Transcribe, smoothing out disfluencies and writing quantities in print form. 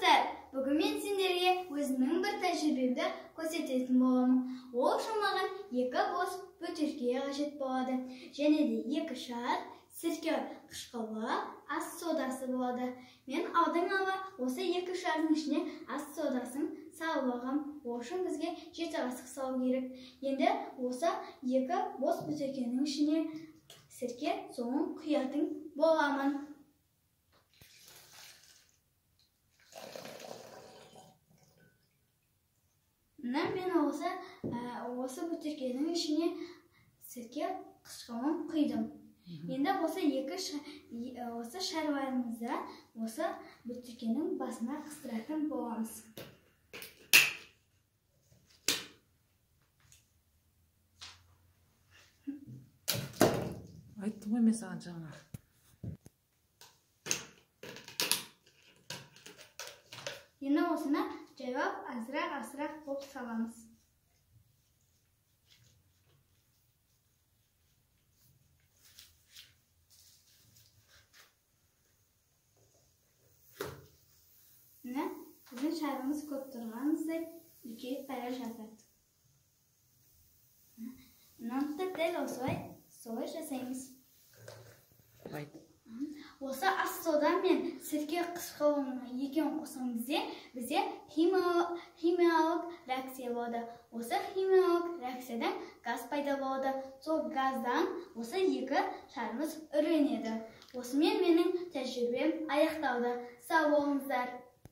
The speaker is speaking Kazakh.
достар, бүгін мен сендерге өзімнің бір тәжірибемді көрсететін боламын. Ол үшін маған 2 бос бөтелке қажет болады. Және де 2 шар, сірке қышқылы, ас содасы болады. Мен алдын ала осы 2 шардың ішіне ас содасын салып алғам. Ол үшін бізге 7 қасық салу керек. Енді осы 2 бос бөтелкенің ішіне сірке соңын құятын боламын. Мен осы бөтелкенің ішіне сірке қышқылын құйдым. Енді осы шарларымызды осы бөтелкенің басына қыстыратын боламыз. Айттым ғой мен саған жаңа. Енді осыны жайлап азырақ болып саламыз. Біздің шарымыз көп тұрғанымыздай үлкейіп бара жатады. Мынаны дәл солай жасаймыз. Осы ас сода мен сірке қышқылының екеуін қосқан кезде бізде химиялық реакция болады. Осы химиялық реакциядан газ пайда болады. Сол газдан осы 2 шарымыз үрленеді. Осымен менің тәжірибем аяқталды. Сау болыңыздар.